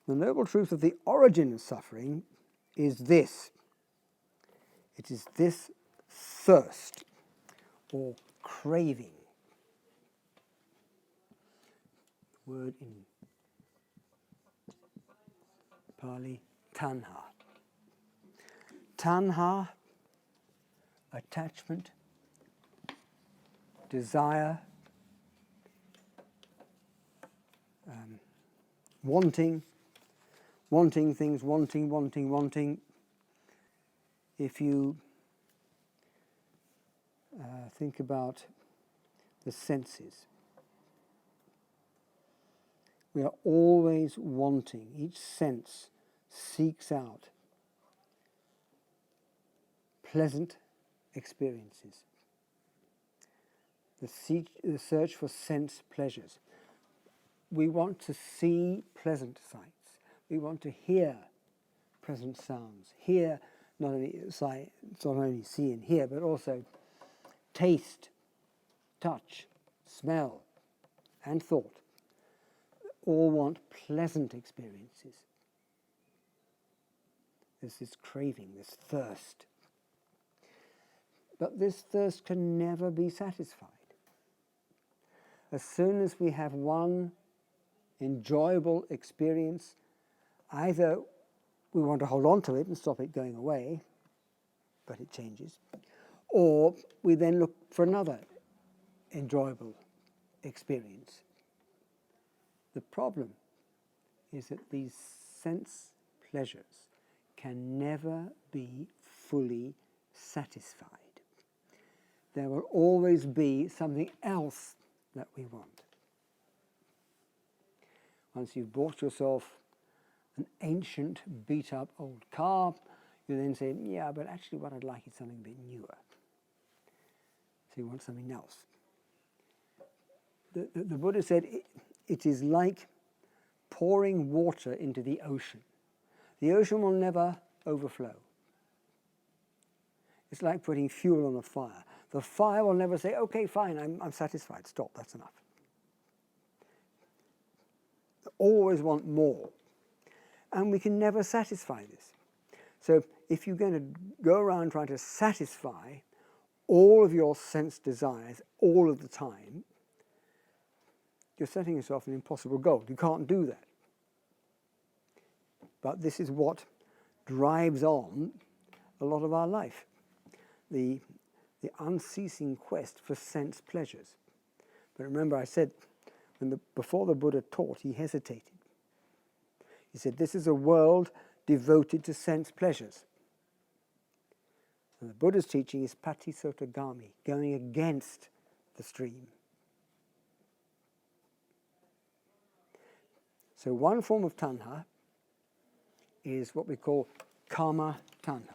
The noble truth of the origin of suffering is this. It is this thirst or craving. The word in Pali, tanha. Tanha, attachment, desire, wanting things, wanting. If you think about the senses, we are always wanting. Each sense seeks out pleasant experiences. The search for sense pleasures. We want to see pleasant sights. We want to hear pleasant sounds. Hear, not only see and hear, but also taste, touch, smell, and thought. All want pleasant experiences. There's this craving, this thirst. But this thirst can never be satisfied. As soon as we have one enjoyable experience, either we want to hold on to it and stop it going away, but it changes, or we then look for another enjoyable experience. The problem is that these sense pleasures can never be fully satisfied. There will always be something else that we want. Once you've bought yourself an ancient, beat-up old car, you then say, yeah, but actually what I'd like is something a bit newer. So you want something else. The Buddha said it is like pouring water into the ocean. The ocean will never overflow. It's like putting fuel on a fire. The fire will never say, okay, fine, I'm satisfied, stop, that's enough. Always want more. And we can never satisfy this. So if you're going to go around trying to satisfy all of your sense desires all of the time, you're setting yourself an impossible goal. You can't do that. But this is what drives on a lot of our life. The unceasing quest for sense pleasures. But remember I said, before the Buddha taught, he hesitated. He said, this is a world devoted to sense pleasures. And the Buddha's teaching is patisotagami, going against the stream. So one form of tanha is what we call kama tanha.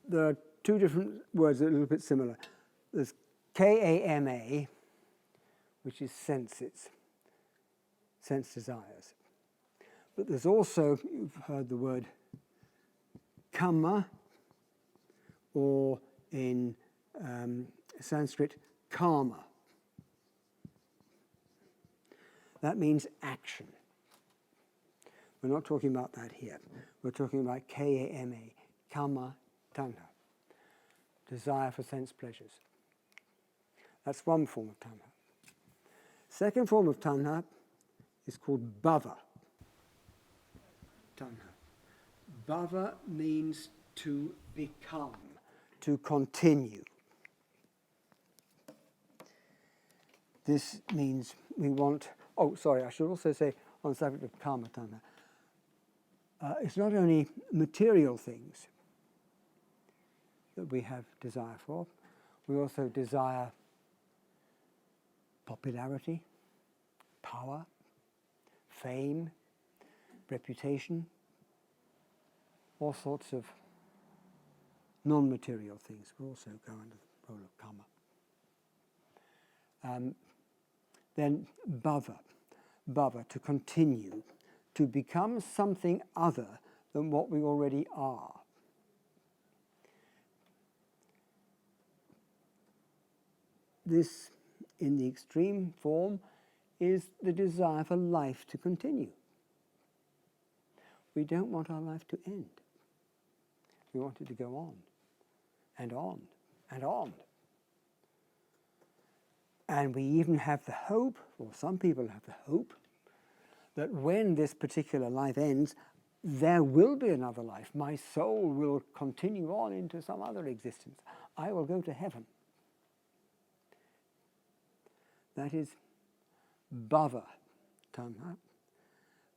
There are two different words that are a little bit similar. There's K-A-M-A, which is senses, sense desires. But there's also, you've heard the word kama, or in Sanskrit, karma. That means action. We're not talking about that here. We're talking about K-A-M-A, kama tanha, desire for sense pleasures. That's one form of tanha. Second form of tanha is called bhava. Tanha. Bhava means to become, to continue. This means we want, I should also say on the subject of kama tanha, it's not only material things that we have desire for, we also desire popularity, power, fame, reputation, all sorts of non-material things will also go under the role of kama. Then bhava, to continue, to become something other than what we already are. this, in the extreme form, is the desire for life to continue. We don't want our life to end. We want it to go on and on and on. And we even have the hope, or some people have the hope, that when this particular life ends, there will be another life. My soul will continue on into some other existence. I will go to heaven. That is bhava tanha.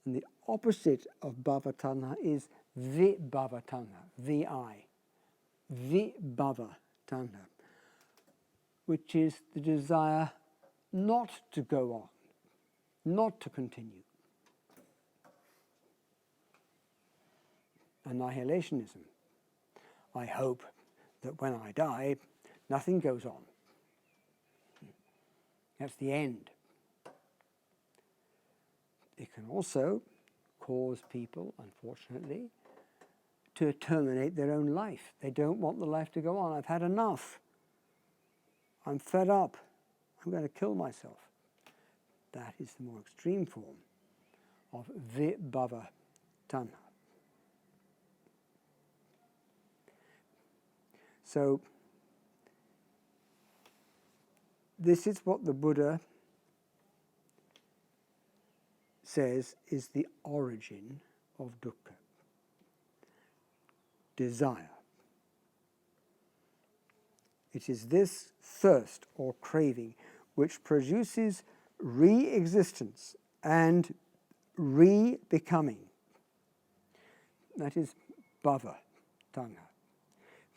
And the opposite of bhava tanha is vibhava tanha, V-I. Vibhava tanha, which is the desire not to go on, not to continue. Annihilationism. I hope that when I die, nothing goes on. That's the end. It can also cause people, unfortunately, to terminate their own life. They don't want the life to go on. I've had enough. I'm fed up. I'm going to kill myself. That is the more extreme form of vibhava tanha. So, this is what the Buddha says is the origin of dukkha. Desire. It is this thirst or craving which produces re-existence and re-becoming. That is bhava tanha.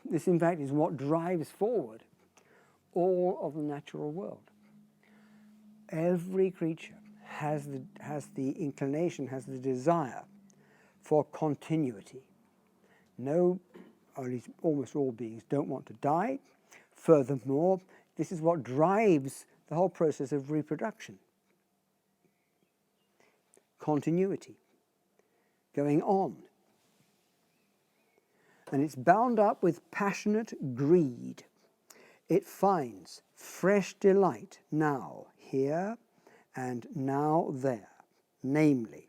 This, in fact, is what drives forward all of the natural world. Every creature has the inclination, has the desire for continuity. No, or at least almost all beings don't want to die. Furthermore, this is what drives the whole process of reproduction. Continuity, going on. And it's bound up with passionate greed. It finds fresh delight now here and now there, namely,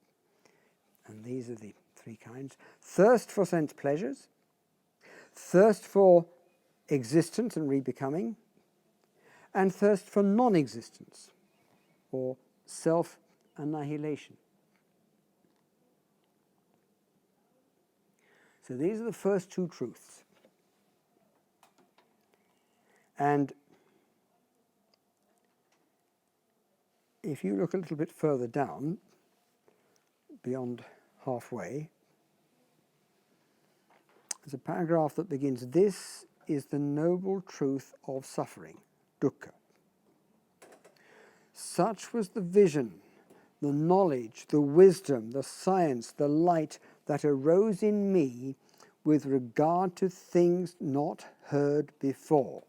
and these are the three kinds: thirst for sense pleasures, thirst for existence and rebecoming, and thirst for non-existence or self-annihilation. So these are the first two truths. And if you look a little bit further down, beyond halfway, there's a paragraph that begins, "This is the noble truth of suffering, dukkha. Such was the vision, the knowledge, the wisdom, the science, the light that arose in me with regard to things not heard before."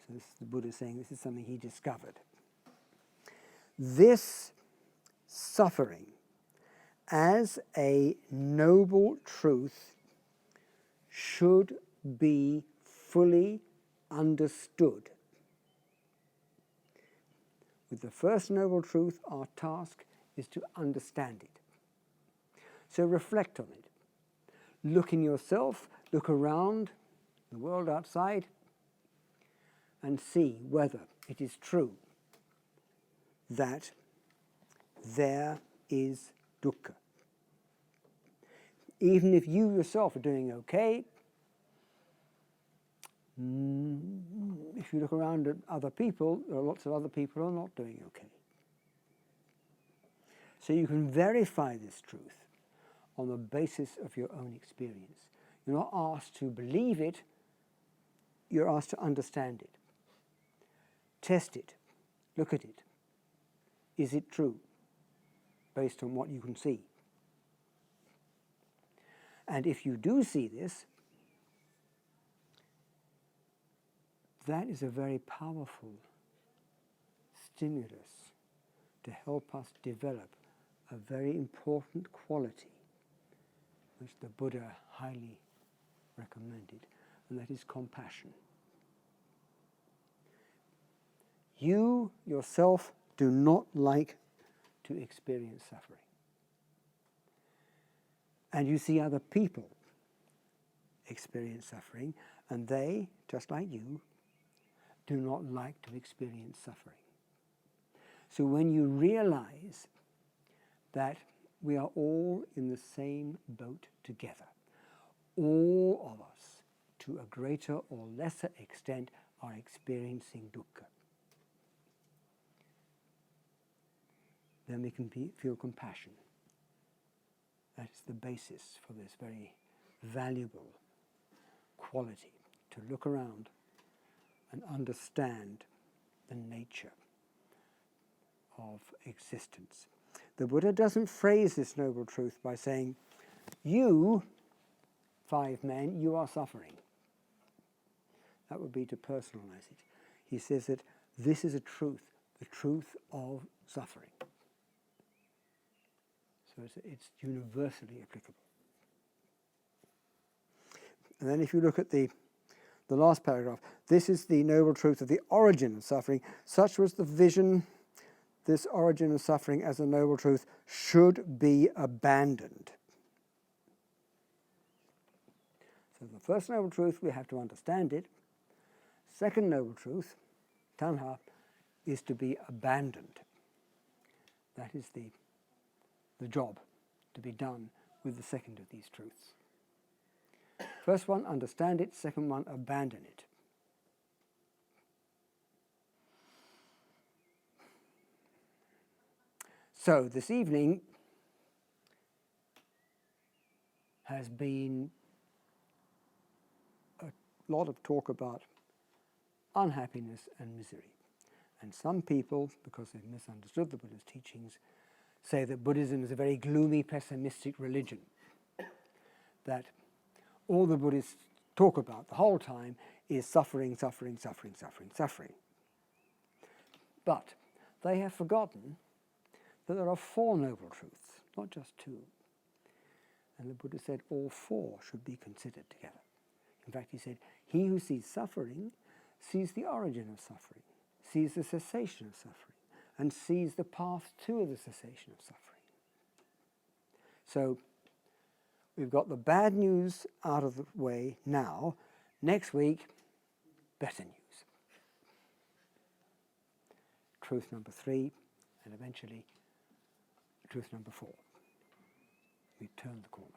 So this is the Buddha saying this is something he discovered. This suffering as a noble truth should be fully understood. With the first noble truth, our task is to understand it. So reflect on it. Look in yourself, look around the world outside, and see whether it is true that there is dukkha. Even if you yourself are doing okay, if you look around at other people, there are lots of other people who are not doing okay. So you can verify this truth on the basis of your own experience. You're not asked to believe it, you're asked to understand it. Test it, look at it. Is it true based on what you can see? And if you do see this, that is a very powerful stimulus to help us develop a very important quality which the Buddha highly recommended, and that is compassion. You yourself do not like to experience suffering. And you see other people experience suffering, and they, just like you, do not like to experience suffering. So when you realize that we are all in the same boat together, all of us, to a greater or lesser extent, are experiencing dukkha, then we can feel compassion. That is the basis for this very valuable quality, to look around and understand the nature of existence. The Buddha doesn't phrase this noble truth by saying, you, 5 men, you are suffering. That would be to personalize it. He says that this is a truth, the truth of suffering. So it's universally applicable. And then if you look at the last paragraph, this is the noble truth of the origin of suffering. Such was the vision, this origin of suffering as a noble truth should be abandoned. So the first noble truth, we have to understand it. Second noble truth, tanha, is to be abandoned. That is the job to be done with the second of these truths. First one, understand it. Second one, abandon it. So this evening has been a lot of talk about unhappiness and misery. And some people, because they've misunderstood the Buddha's teachings, say that Buddhism is a very gloomy, pessimistic religion, that all the Buddhists talk about the whole time is suffering, suffering, suffering, suffering, suffering. But they have forgotten that there are 4 noble truths, not just 2. And the Buddha said all 4 should be considered together. In fact, he said, he who sees suffering sees the origin of suffering, sees the cessation of suffering, and sees the path to the cessation of suffering. So we've got the bad news out of the way now. Next week, better news. Truth number 3, and eventually truth number 4. We've turned the corner.